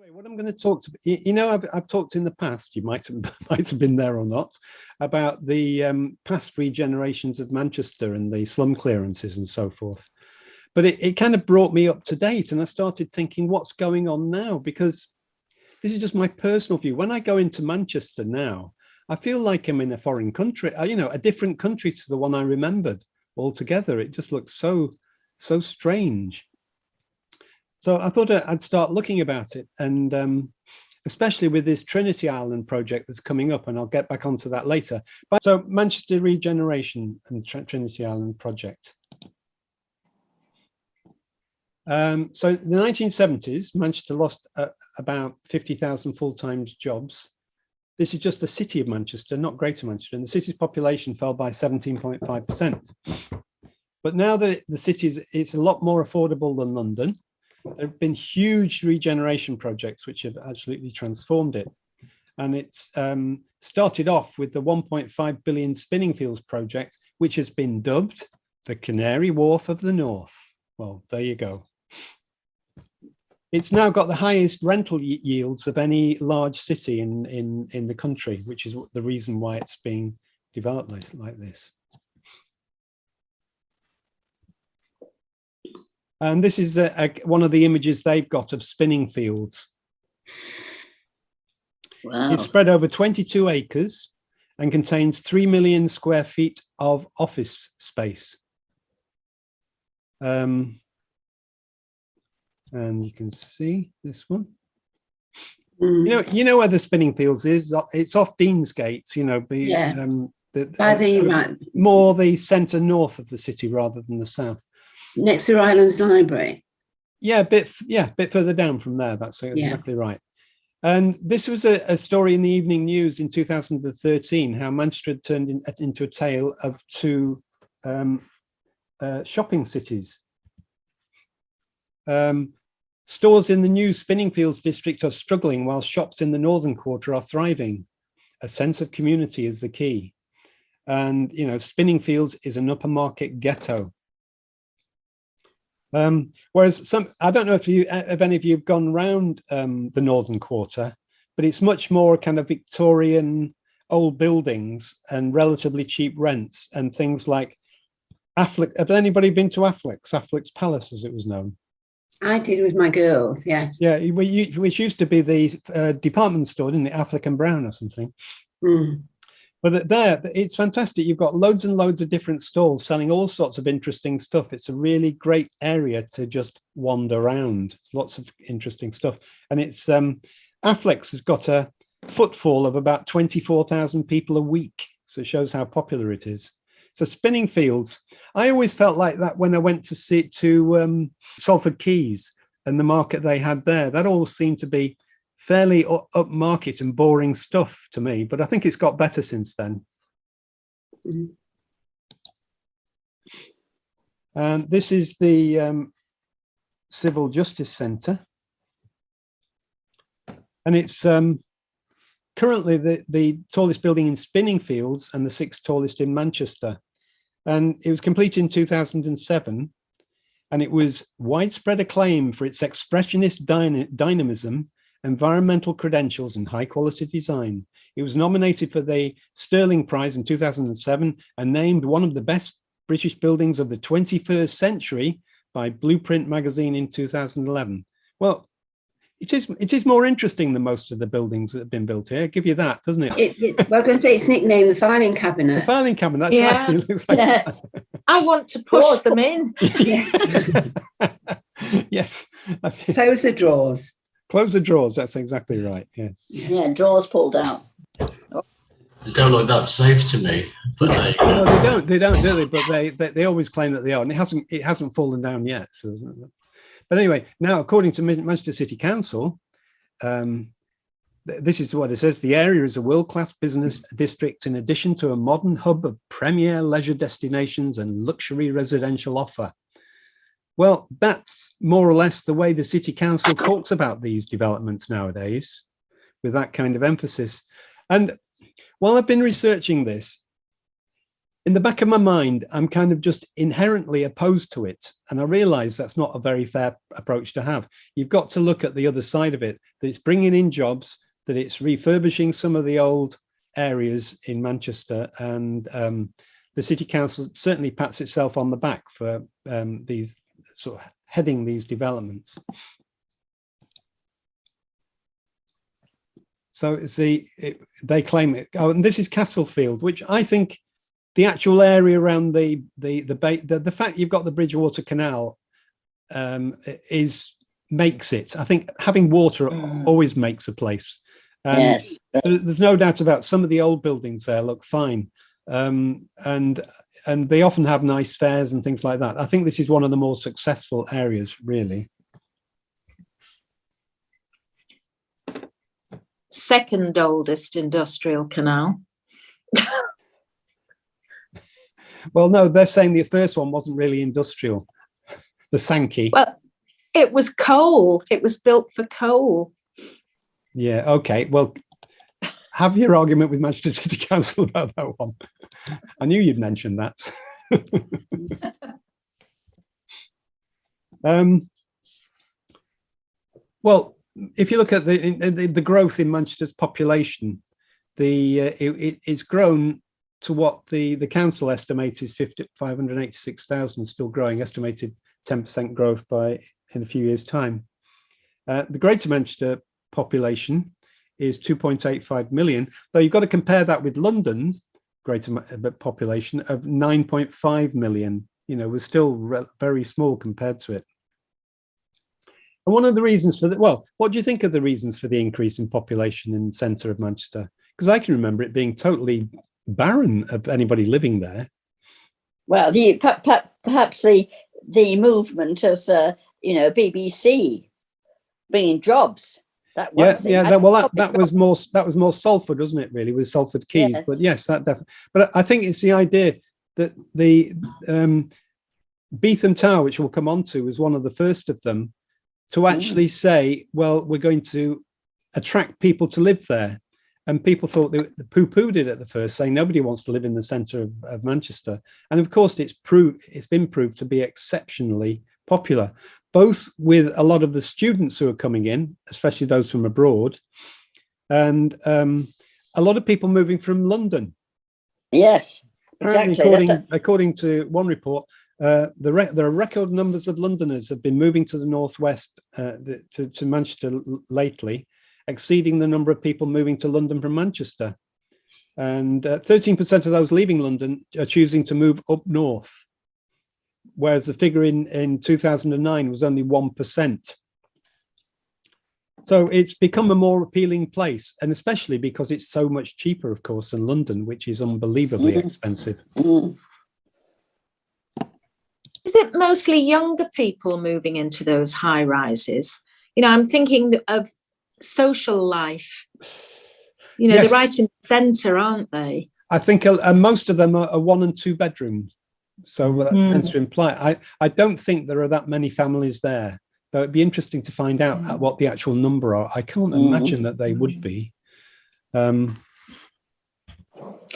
Anyway, what I'm going to talk to I've talked in the past, you might have might have been there or not, about the past regenerations of Manchester and the slum clearances and so forth. But it kind of brought me up to date, and I started thinking, what's going on now? Because this is just my personal view. When I go into Manchester now, I feel like I'm in a foreign country, a different country to the one I remembered altogether. It just looks so strange. So I thought I'd start looking about it, and especially with this Trinity Island project that's coming up, and I'll get back onto that later. But so Manchester Regeneration and Trinity Island project. So in the 1970s, Manchester lost about 50,000 full-time jobs. This is just the city of Manchester, not Greater Manchester, and the city's population fell by 17.5%. But now that the city it's a lot more affordable than London. There have been huge regeneration projects which have absolutely transformed it. And it's started off with the 1.5 billion Spinningfields project, which has been dubbed the Canary Wharf of the North. Well, there you go. It's now got the highest rental yields of any large city in the country, which is the reason why it's being developed like this. And this is one of the images they've got of Spinningfields. Wow. It's spread over 22 acres and contains 3 million square feet of office space. And you can see this one. You know where the Spinningfields is? It's off Deansgate. More the centre north of the city rather than the south. Next to Islands Library. Yeah, a bit further down from there. That's exactly right. And this was a story in the Evening News in 2013, how Manchester had turned into a tale of two shopping cities. Stores in the new Spinningfields district are struggling while shops in the northern quarter are thriving. A sense of community is the key. And, Spinningfields is an upper market ghetto. Whereas I don't know if any of you have gone round the northern quarter, but it's much more kind of Victorian old buildings and relatively cheap rents and things like Affleck. Have anybody been to Affleck's Palace, as it was known? I did with my girls, yes. Yeah, which used to be the department store, didn't it? Affleck and Brown or something. Mm. But there, it's fantastic. You've got loads and loads of different stalls selling all sorts of interesting stuff. It's a really great area to just wander around. Lots of interesting stuff. And it's Affleck's has got a footfall of about 24,000 people a week. So it shows how popular it is. So Spinningfields, I always felt like that when I went to Salford Quays and the market they had there. That all seemed to be fairly upmarket and boring stuff to me, but I think it's got better since then. Mm-hmm. And this is the Civil Justice Centre. And it's currently the tallest building in Spinningfields and the 6th tallest in Manchester. And it was completed in 2007. And it was widespread acclaim for its expressionist dynamism, environmental credentials and high quality design. It was nominated for the Sterling Prize in 2007 and named one of the best British buildings of the 21st century by Blueprint magazine in 2011. Well, it is more interesting than most of the buildings that have been built here. I'll give you that, doesn't it? Well, I was going to say it's nicknamed the filing cabinet. The filing cabinet, that's right. It looks like yes. That. I want to push them in. Yes. Close the drawers. Close the drawers, that's exactly right. Yeah. Yeah, drawers pulled out. They don't look that safe to me. But no, they don't, do they? But they always claim that they are, and it hasn't fallen down yet. So, but anyway, now according to Manchester City Council, this is what it says: the area is a world-class business district in addition to a modern hub of premier leisure destinations and luxury residential offer. Well, that's more or less the way the City Council talks about these developments nowadays, with that kind of emphasis. And while I've been researching this, in the back of my mind, I'm kind of just inherently opposed to it. And I realize that's not a very fair approach to have. You've got to look at the other side of it, that it's bringing in jobs, that it's refurbishing some of the old areas in Manchester. And the City Council certainly pats itself on the back for these sort of heading these developments. So it's they claim it. Oh, and this is Castlefield, which I think the actual area around the fact you've got the Bridgewater Canal makes it. I think having water always makes a place. Yes. There's no doubt about some of the old buildings there look fine, and they often have nice fairs and things like that. I think this is one of the more successful areas, really. Second oldest industrial canal. Well, no, they're saying the first one wasn't really industrial. The Sankey. Well, it was coal. It was built for coal. Yeah, okay. Well, have your argument with Manchester City Council about that one. I knew you'd mention that. Well, if you look at the growth in Manchester's population, it's grown to what the council estimates is 586,000, still growing, estimated 10% growth in a few years' time. The Greater Manchester population is 2.85 million, though you've got to compare that with London's greater population of 9.5 million. You know, we're still very small compared to it. And one of the reasons for that, well, what do you think of the reasons for the increase in population in the centre of Manchester? Because I can remember it being totally barren of anybody living there. Well, perhaps the movement of BBC bringing jobs. That was more Salford, wasn't it? Really, with Salford Quays. Yes. But yes, that definitely. But I think it's the idea that the Beetham Tower, which we'll come on to, was one of the first of them to actually say, well, we're going to attract people to live there. And people thought they poo-pooed it at the first, saying nobody wants to live in the centre of Manchester. And of course, it's been proved to be exceptionally popular, both with a lot of the students who are coming in, especially those from abroad, and a lot of people moving from London. Yes, exactly. According to one report, there are record numbers of Londoners have been moving to the northwest to Manchester lately, exceeding the number of people moving to London from Manchester. And 13% of those leaving London are choosing to move up north, whereas the figure in 2009 was only 1%. So it's become a more appealing place, and especially because it's so much cheaper, of course, than London, which is unbelievably expensive. Is it mostly younger people moving into those high rises? You know, I'm thinking of social life. You know, Yes. they're right in the centre, aren't they? I think most of them are 1 and 2 bedrooms. So that tends to imply, I don't think there are that many families there, though it'd be interesting to find out what the actual number are. I can't imagine that they would be.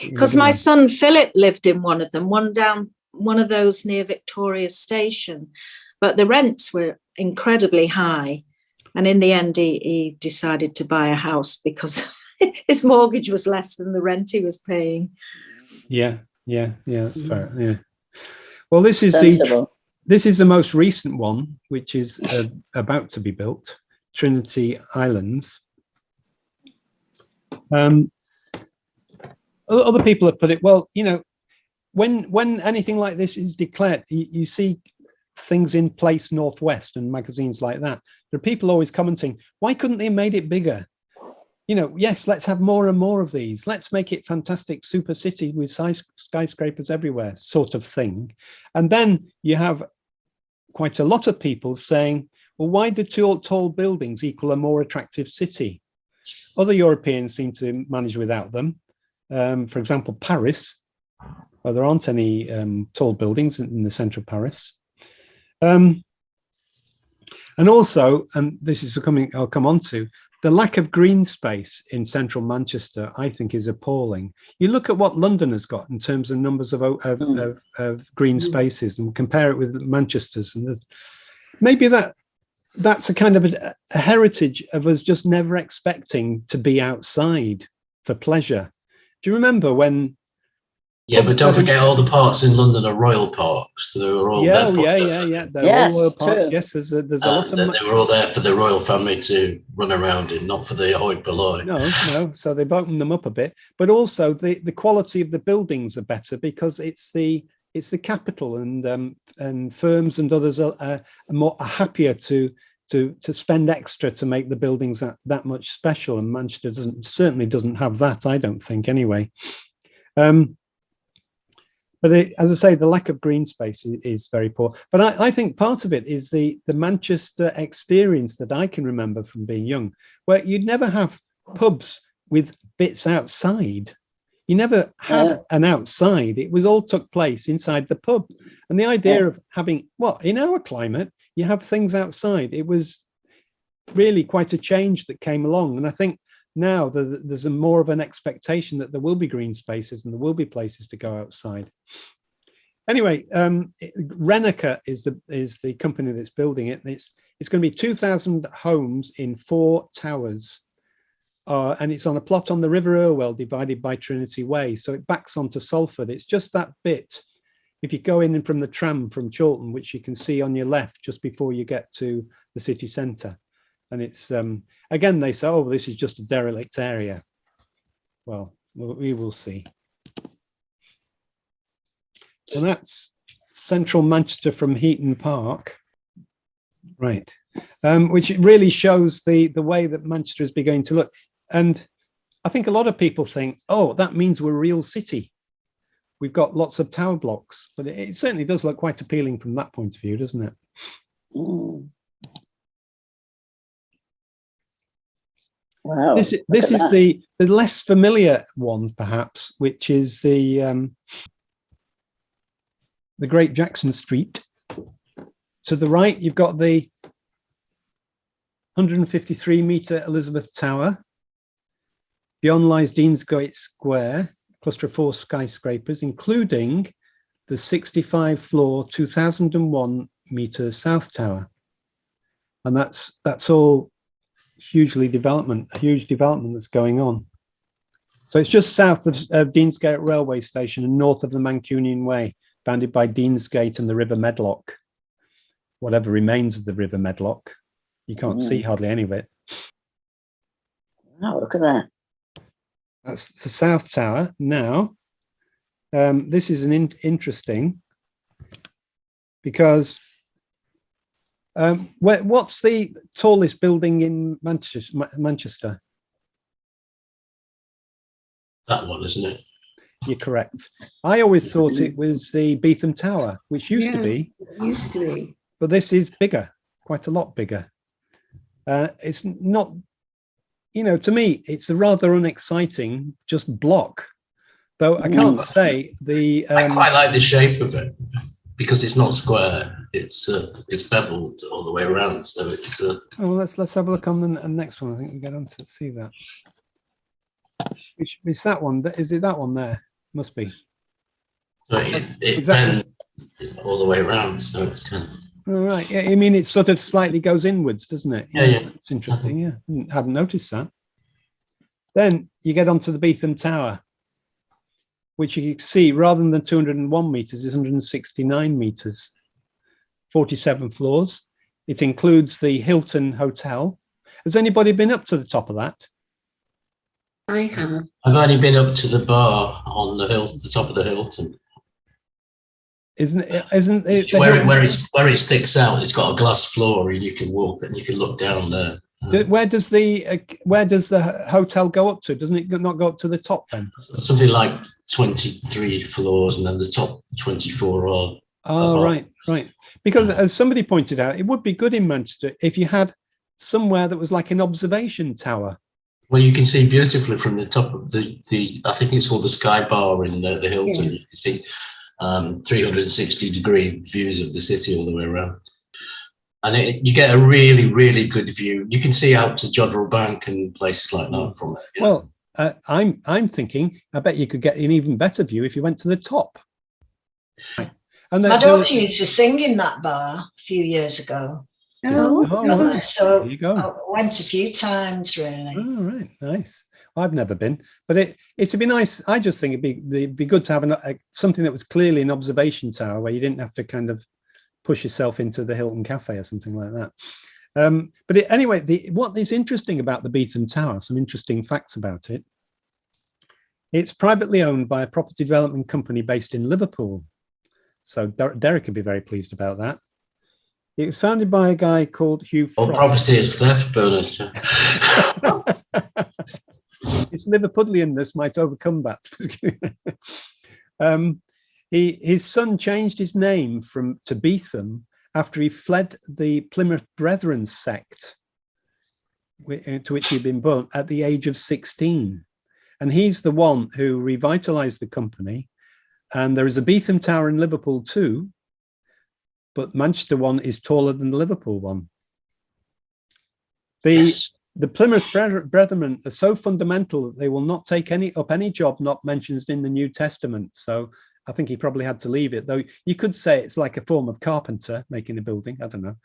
Because my son Philip lived in one of them, one of those near Victoria Station, but the rents were incredibly high. And in the end, he decided to buy a house because his mortgage was less than the rent he was paying. Yeah, that's fair. Yeah. Well, this is the most recent one, which is about to be built, Trinity Islands. Other people have put it, well, you know, when anything like this is declared, you see things in Place Northwest and magazines like that. There are people always commenting, why couldn't they have made it bigger? You know, yes, let's have more and more of these. Let's make it fantastic super city with skyscrapers everywhere, sort of thing. And then you have quite a lot of people saying, well, why do tall buildings equal a more attractive city? Other Europeans seem to manage without them. For example, Paris, well, there aren't any tall buildings in the centre of Paris. And also, and this is something I'll come on to, the lack of green space in central Manchester, I think, is appalling. You look at what London has got in terms of numbers of green spaces, and compare it with Manchester's, and maybe that's a kind of a heritage of us just never expecting to be outside for pleasure. Do you remember when? Yeah, but don't forget all the parks in London are royal parks. They were all yeah. They're all royal parks. True. Yes, there's a lot of. They were all there for the royal family to run around in, not for the hoi polloi. No. So they've opened them up a bit, but also the quality of the buildings are better because it's the capital, and firms and others are happier to spend extra to make the buildings that much special. And Manchester certainly doesn't have that, I don't think, anyway. But as I say, the lack of green space is very poor. But I think part of it is the Manchester experience that I can remember from being young, where you'd never have pubs with bits outside. You never had an outside. It was all took place inside the pub. And the idea of having, in our climate, you have things outside. It was really quite a change that came along. And I think now there's more of an expectation that there will be green spaces and there will be places to go outside. Anyway, Renneker is the company that's building it. It's going to be 2,000 homes in 4 towers, and it's on a plot on the River Irwell divided by Trinity Way, so it backs onto Salford. It's just that bit. If you go in from the tram from Chorlton, which you can see on your left just before you get to the city centre. And it's, again, they say, oh, this is just a derelict area. Well, we will see. And that's central Manchester from Heaton Park. Right. Which really shows the way that Manchester is beginning to look. And I think a lot of people think, oh, that means we're a real city. We've got lots of tower blocks, but it certainly does look quite appealing from that point of view, doesn't it? Mm. Wow. This is the less familiar one, perhaps, which is the Great Jackson Street. To the right, you've got the 153-metre Elizabeth Tower. Beyond lies Deansgate Square, cluster of 4 skyscrapers, including the 65-floor, 2,001-metre South Tower. And that's all a huge development that's going on. So it's just south of Deansgate railway station and north of the Mancunian Way, bounded by Deansgate and the River Medlock. Whatever remains of the River Medlock. You can't see hardly any of it. Wow, look at that. That's the South Tower. Now, this is an interesting, because what's the tallest building in Manchester? That one, isn't it? You're correct. I always thought it was the Beetham Tower, which used to be. Used to be. But this is bigger, quite a lot bigger. It's not, to me, it's a rather unexciting just block. Though I can't say the. I quite like the shape of it because it's not square. It's beveled all the way around. So it's. Oh, let's have a look on the next one. I think we get on to see that. Which is that one? Is it that one there? Must be. So it bends all the way around. So it's kind of. All right. Yeah, I mean, it sort of slightly goes inwards, doesn't it? Yeah. It's interesting. Yeah, hadn't noticed that. Then you get onto the Beetham Tower, which you can see rather than 201 meters, is 169 meters, 47 floors. It includes the Hilton Hotel. Has anybody been up to the top of that? I have. I've only been up to the bar on the top of the Hilton. Isn't it where it sticks out? It's got a glass floor, and you can walk and you can look down there. Where does the hotel go up to? Doesn't it not go up to the top then? Something like 23 floors, and then the top 24 are. Oh, right. Because as somebody pointed out, it would be good in Manchester if you had somewhere that was like an observation tower. Well, you can see beautifully from the top of the I think it's called the Sky Bar in the Hilton. Yeah. You can see 360-degree views of the city all the way around. And you get a really, really good view. You can see out to Jodrell Bank and places like that from it. You know? Well, I'm thinking, I bet you could get an even better view if you went to the top. And My daughter used to sing in that bar a few years ago. Oh, right. So There you go. I went a few times, really. Oh, right, nice. I've never been, but it'd be nice. I just think it'd be good to have something that was clearly an observation tower where you didn't have to kind of push yourself into the Hilton Cafe or something like that. But anyway, what is interesting about the Beetham Tower, some interesting facts about it. It's privately owned by a property development company based in Liverpool. So Derek would be very pleased about that. It was founded by a guy called Hugh Frost. Well, property is theft, Bernard. His Liverpudlianness might overcome that. His son changed his name to Beetham after he fled the Plymouth Brethren sect, to which he'd been born at the age of 16. And he's the one who revitalized the company. And there is a Beetham Tower in Liverpool too, but Manchester one is taller than the Liverpool one. The Plymouth Brethren are so fundamental that they will not take up any job not mentioned in the New Testament. So I think he probably had to leave it, though you could say it's like a form of carpenter making a building. I don't know.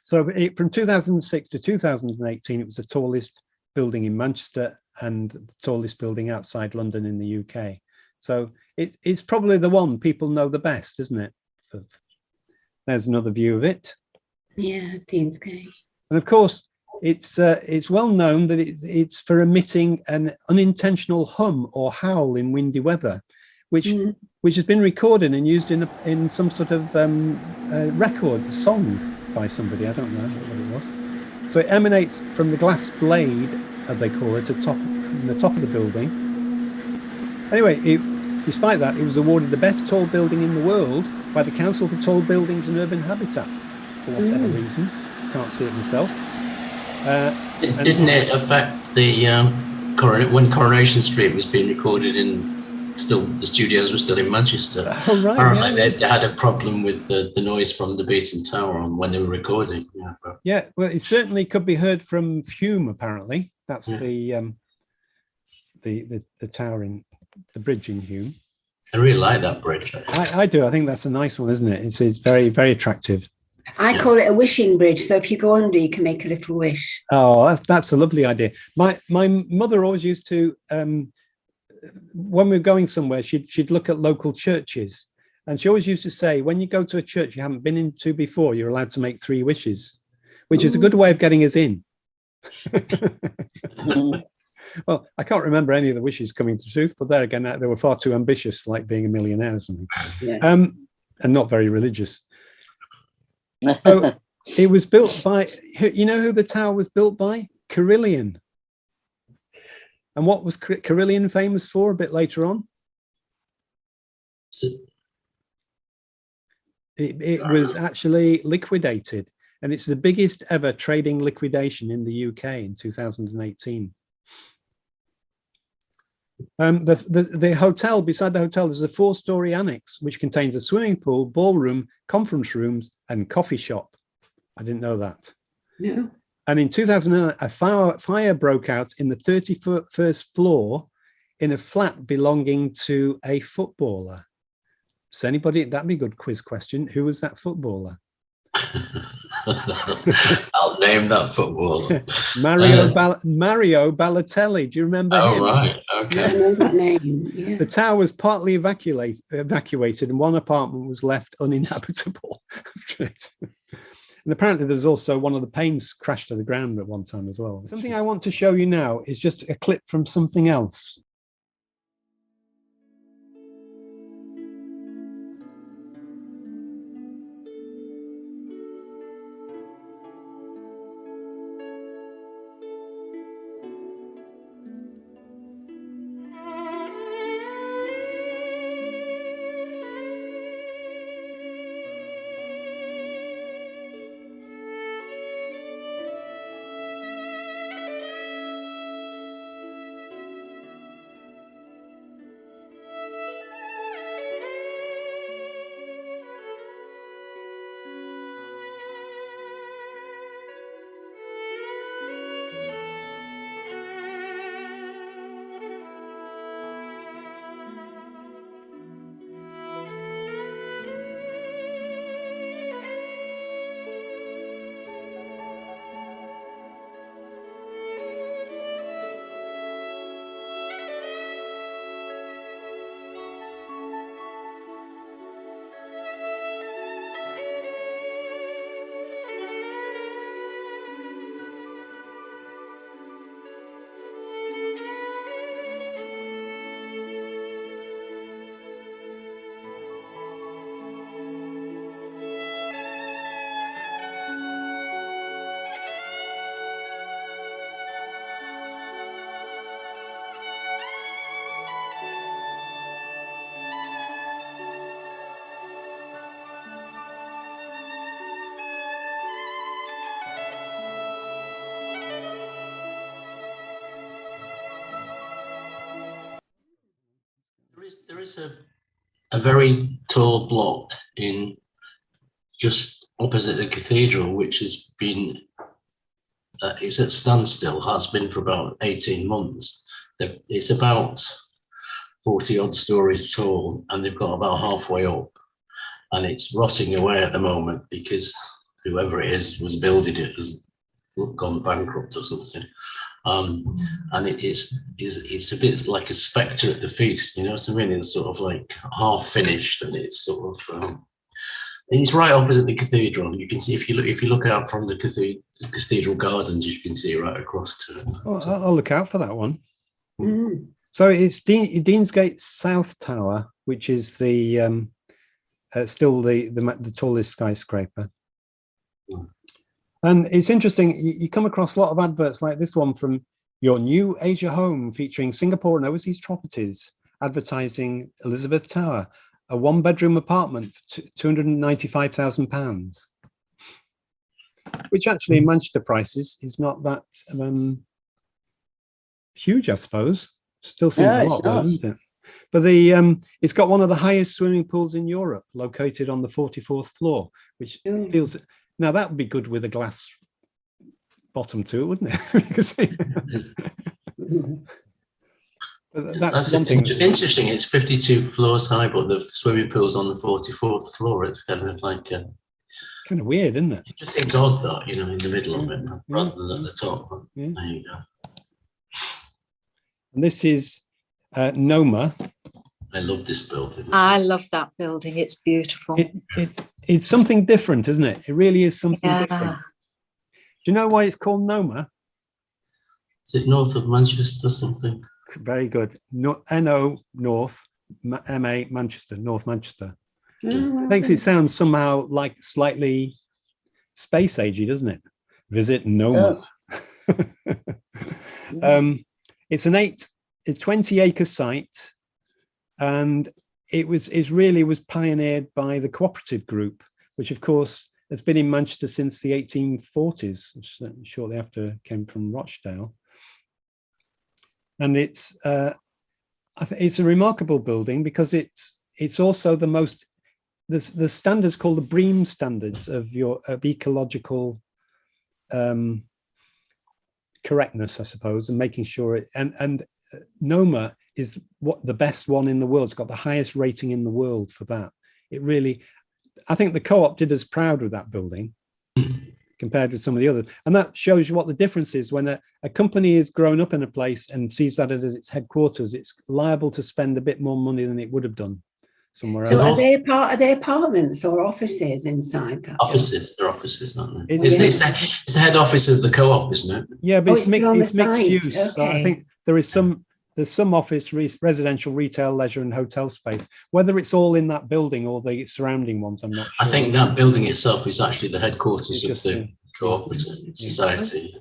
So from 2006 to 2018, it was the tallest building in Manchester and the tallest building outside London in the UK. So it's probably the one people know the best, isn't it? There's another view of it. yeah, okay. And of course, it's well known that it's for emitting an unintentional hum or howl in windy weather, which has been recorded and used in some sort of record song by somebody. I don't know what it was. So it emanates from the glass blade, as they call it, in the top of the building. Anyway, despite that, it was awarded the best tall building in the world by the Council for Tall Buildings and Urban Habitat for whatever reason. Can't see it myself. Didn't it affect the when Coronation Street was being recorded the studios were still in Manchester? Oh, right. Apparently they had a problem with the noise from the Beetham Tower when they were recording. Yeah, well, it certainly could be heard from Hume. Apparently, that's the tower in the bridge in Hume. I really like that bridge. I do. I think that's a nice one, isn't it? It's very, very attractive. I call it a wishing bridge. So if you go under, you can make a little wish. Oh, that's a lovely idea. My mother always used to, when we were going somewhere, she'd look at local churches, and she always used to say, when you go to a church you haven't been into before, you're allowed to make 3 wishes, which is a good way of getting us in. Well, I can't remember any of the wishes coming to truth, but there again, they were far too ambitious, like being a millionaire or something, and not very religious. So it was built by, you know who the tower was built by? Carillion. And what was Carillion famous for a bit later on? It was actually liquidated, and it's the biggest ever trading liquidation in the UK in 2018. The hotel, beside the hotel, there's a 4-story annex which contains a swimming pool, ballroom, conference rooms, and coffee shop. I didn't know that. No. And in 2009, a fire broke out in the 31st floor in a flat belonging to a footballer. So anybody, that'd be a good quiz question. Who was that footballer? I'll name that footballer. Mario Balotelli. Do you remember him? Oh, right. Okay. I know that name. Yeah. The tower was partly evacuated and one apartment was left uninhabitable. And apparently there's also one of the panes crashed to the ground at one time as well. Something I want to show you now is just a clip from something else. There's a very tall block in just opposite the cathedral, which has been it's at standstill, has been for about 18 months. It's about 40 odd stories tall, and they've got about halfway up, and it's rotting away at the moment because whoever it is was building it has gone bankrupt or something. And it's a bit like a spectre at the feast, you know what I mean? It's sort of like half finished, and it's sort of it's right opposite the cathedral. You can see if you look out from the cathedral gardens, you can see right across to it. Oh, I'll look out for that one. Mm. So it's Deansgate South Tower, which is the still the tallest skyscraper. Mm. And it's interesting, you come across a lot of adverts like this one from Your New Asia Home, featuring Singapore and overseas properties, advertising Elizabeth Tower, a one-bedroom apartment for £295,000, which actually in Manchester prices is not that huge, I suppose. Still seems a lot, though, isn't it? But it's got one of the highest swimming pools in Europe, located on the 44th floor, which feels... Now that would be good with a glass bottom to it, wouldn't it? That's one thing. Interesting. It's 52 floors high, but the swimming pool's on the 44th floor. It's kind of like kind of weird, isn't it? It just seems odd, though, you know, in the middle of it rather than at the top. Yeah. There you go. And this is Noma. I love this building. I love that building. It's beautiful. It's something different, isn't it? It really is something different. Do you know why it's called Noma? Is it north of Manchester or something? Very good. NO North, MA Manchester, North Manchester. Makes it sound somehow like slightly space agey, doesn't it? Visit Noma. It's a 20-acre site, and it really was pioneered by the cooperative group, which of course has been in Manchester since the 1840s, shortly after it came from Rochdale. And it's a remarkable building because it's also the most, the standards called the BREEAM standards of ecological correctness, I suppose, and making sure it, and Noma is the best one in the world. It's got the highest rating in the world for that. It really, I think the Co-op did us proud with that building compared with some of the others. And that shows you what the difference is when a company is grown up in a place and sees that as its headquarters, it's liable to spend a bit more money than it would have done somewhere else. So are they apartments or offices inside that? Offices, they're offices, aren't they? It's the head office of the Co-op, isn't it? Yeah, but it's mixed site. use. Okay. So I think there's some office, residential, retail, leisure and hotel space. Whether it's all in that building or the surrounding ones, I'm not sure. I think that building itself is actually the headquarters of the cooperative society.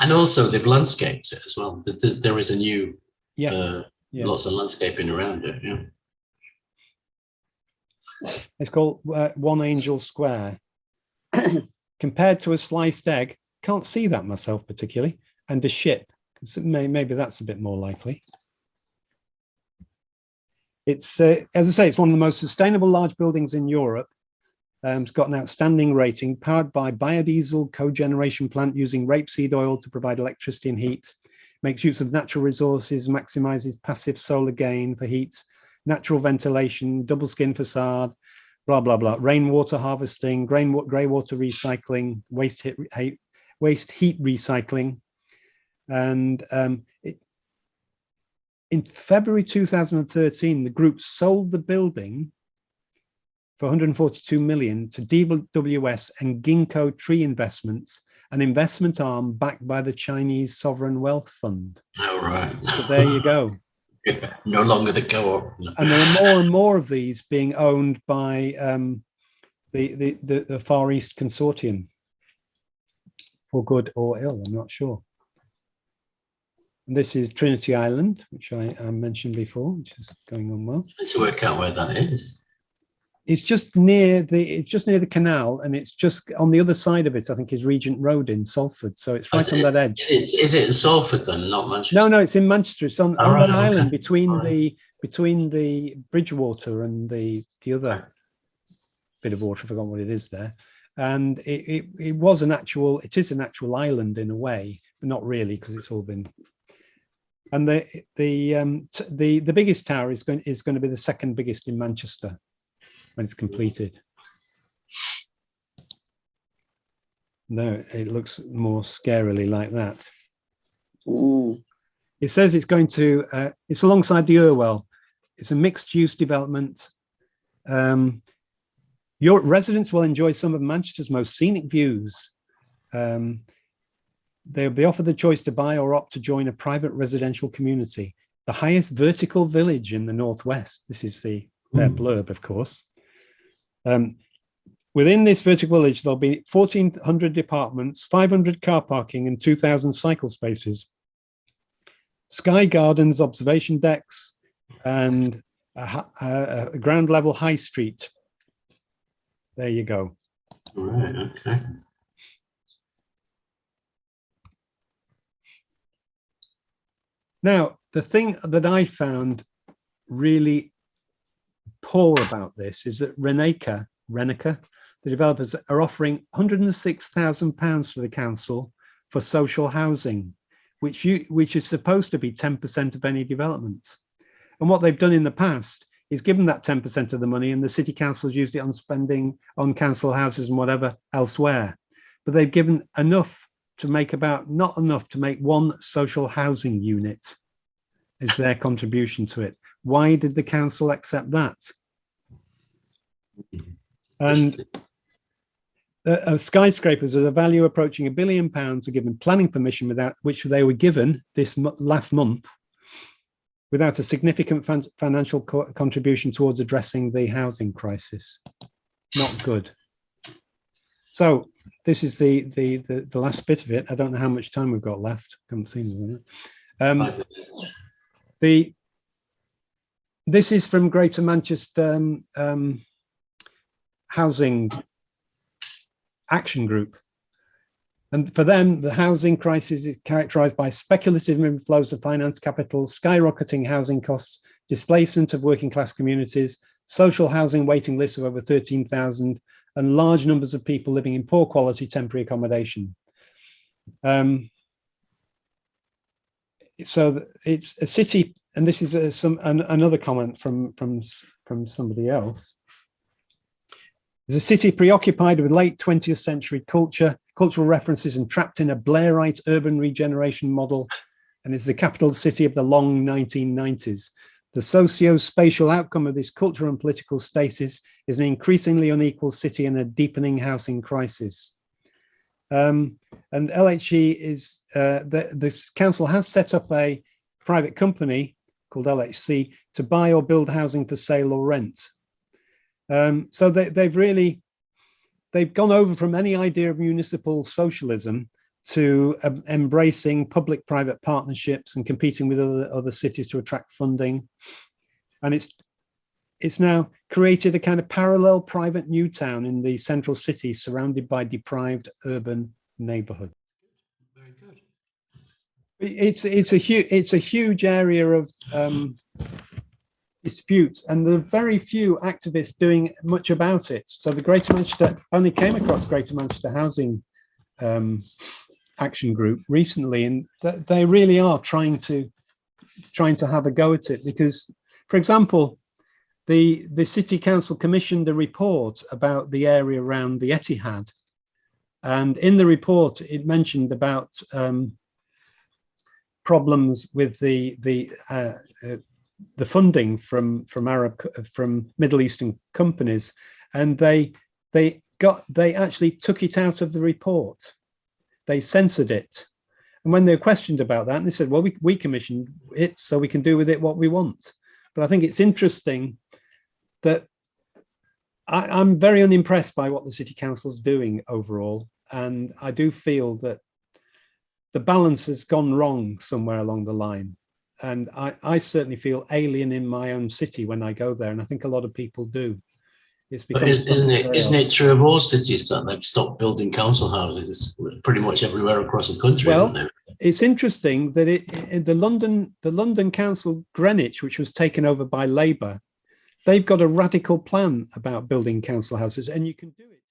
And also they've landscaped it as well. There is a new, lots of landscaping around it, yeah. It's called One Angel Square. Compared to a sliced egg, can't see that myself particularly, and a ship. Maybe that's a bit more likely. It's, as I say, it's one of the most sustainable large buildings in Europe. It's got an outstanding rating, powered by biodiesel cogeneration plant using rapeseed oil to provide electricity and heat. Makes use of natural resources, maximizes passive solar gain for heat, natural ventilation, double skin facade, blah, blah, blah. Rainwater harvesting, grey water recycling, waste heat recycling. And in February 2013, the group sold the building for 142 million to DWS and Ginkgo Tree Investments, an investment arm backed by the Chinese Sovereign Wealth Fund. Oh, right. So there you go. No longer the Co-op. No. And there are more and more of these being owned by the Far East Consortium, for good or ill, I'm not sure. And this is Trinity Island, which I mentioned before, which is going on well. Let's work out where that is. It's just near the canal, and it's just on the other side of it, I think, is Regent Road in Salford. So it's right on that edge. Is it in Salford then, not Manchester? No, it's in Manchester. It's on that island between the between the Bridgewater and the other bit of water. I forgot what it is there. And it is an actual island in a way, but not really, because it's all been. And the biggest tower is going to be the second biggest in Manchester when it's completed. No, it looks more scarily like that. Mm. It says it's going to, it's alongside the Irwell. It's a mixed use development. Your residents will enjoy some of Manchester's most scenic views. They'll be offered the choice to buy or opt to join a private residential community, the highest vertical village in the Northwest. This is their blurb, of course. Within this vertical village, there'll be 1,400 apartments, 500 car parking, and 2,000 cycle spaces. Sky gardens, observation decks, and a ground level high street. There you go. Right, okay. Now, the thing that I found really poor about this is that Reneka, the developers, are offering £106,000 for the council for social housing, which is supposed to be 10% of any development. And what they've done in the past is given that 10% of the money, and the city council has used it on spending on council houses and whatever elsewhere. But they've given enough to make not enough to make one social housing unit is their contribution to it. Why did the council accept that? And Skyscrapers at a value approaching £1 billion are given planning permission without which they were given this last month without a significant financial contribution towards addressing the housing crisis. Not good. So this is the last bit of it. I don't know how much time we've got left. I haven't seen it. This is from Greater Manchester Housing Action Group. And for them, the housing crisis is characterized by speculative inflows of finance capital, skyrocketing housing costs, displacement of working class communities, social housing waiting lists of over 13,000, and large numbers of people living in poor quality temporary accommodation. So it's a city, and this is another comment from somebody else. There's a city preoccupied with late 20th century cultural references and trapped in a Blairite urban regeneration model, and is the capital city of the long 1990s. The socio-spatial outcome of this cultural and political stasis is an increasingly unequal city and a deepening housing crisis. And LHC is, this council has set up a private company called LHC to buy or build housing for sale or rent. So they've gone over from any idea of municipal socialism to embracing public-private partnerships and competing with other cities to attract funding. And it's now created a kind of parallel private new town in the central city surrounded by deprived urban neighborhoods. Very good. It's a huge area of dispute, and there are very few activists doing much about it. So the Greater Manchester, only came across Greater Manchester Housing Action Group recently, and they really are trying to have a go at it, because, for example, the City Council commissioned a report about the area around the Etihad, and in the report it mentioned about problems with the funding from Middle Eastern companies, and they actually took it out of the report. They censored it, and when they were questioned about that, and they said, "Well, we commissioned it, so we can do with it what we want." But I think it's interesting that I'm very unimpressed by what the City Council's doing overall, and I do feel that the balance has gone wrong somewhere along the line. And I certainly feel alien in my own city when I go there, and I think a lot of people do. It's But isn't it true of all cities that they've stopped building council houses? It's pretty much everywhere across the country, well, isn't it's interesting that the London Council Greenwich, which was taken over by Labour, they've got a radical plan about building council houses, and you can do it.